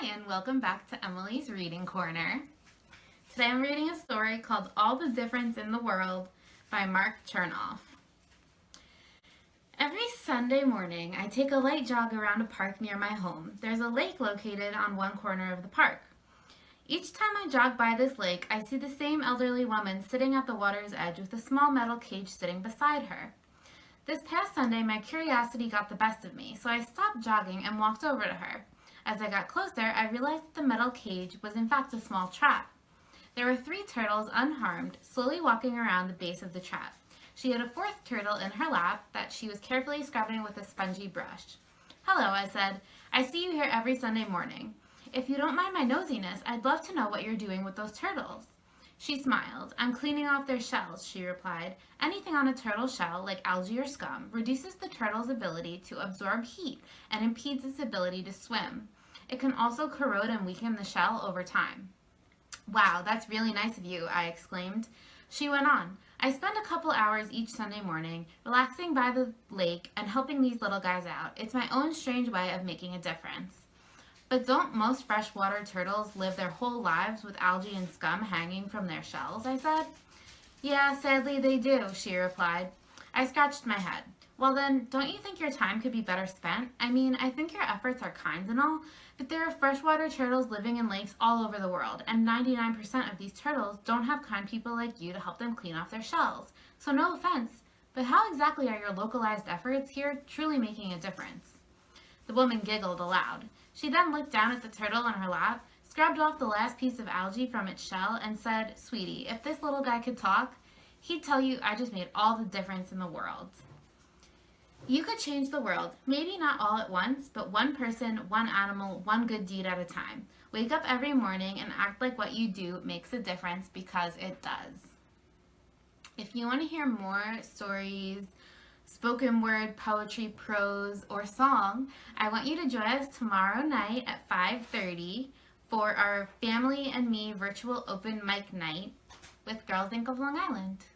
Hi, and welcome back to Emily's Reading Corner. Today I'm reading a story called All the Difference in the World by Mark Chernoff. Every Sunday morning, I take a light jog around a park near my home. There's a lake located on one corner of the park. Each time I jog by this lake, I see the same elderly woman sitting at the water's edge with a small metal cage sitting beside her. This past Sunday, my curiosity got the best of me, so I stopped jogging and walked over to her. As I got closer, I realized that the metal cage was in fact a small trap. There were 3 turtles unharmed, slowly walking around the base of the trap. She had a 4th turtle in her lap that she was carefully scrubbing with a spongy brush. "Hello," I said. "I see you here every Sunday morning. If you don't mind my nosiness, I'd love to know what you're doing with those turtles." She smiled. "I'm cleaning off their shells," she replied. "Anything on a turtle shell, like algae or scum, reduces the turtle's ability to absorb heat and impedes its ability to swim. It can also corrode and weaken the shell over time." "Wow, that's really nice of you," I exclaimed. She went on. "I spend a couple hours each Sunday morning relaxing by the lake and helping these little guys out. It's my own strange way of making a difference." "But don't most freshwater turtles live their whole lives with algae and scum hanging from their shells?" I said. "Yeah, sadly they do," she replied. I scratched my head. "Well then, don't you think your time could be better spent? I mean, I think your efforts are kind and all, but there are freshwater turtles living in lakes all over the world, and 99% of these turtles don't have kind people like you to help them clean off their shells. So no offense, but how exactly are your localized efforts here truly making a difference?" The woman giggled aloud. She then looked down at the turtle on her lap, scrubbed off the last piece of algae from its shell, and said, "Sweetie, if this little guy could talk, he'd tell you I just made all the difference in the world." You could change the world, maybe not all at once, but one person, one animal, one good deed at a time. Wake up every morning and act like what you do makes a difference, because it does. If you want to hear more stories, spoken word, poetry, prose, or song, I want you to join us tomorrow night at 5:30 for our Family and Me virtual open mic night with Girls Inc. of Long Island.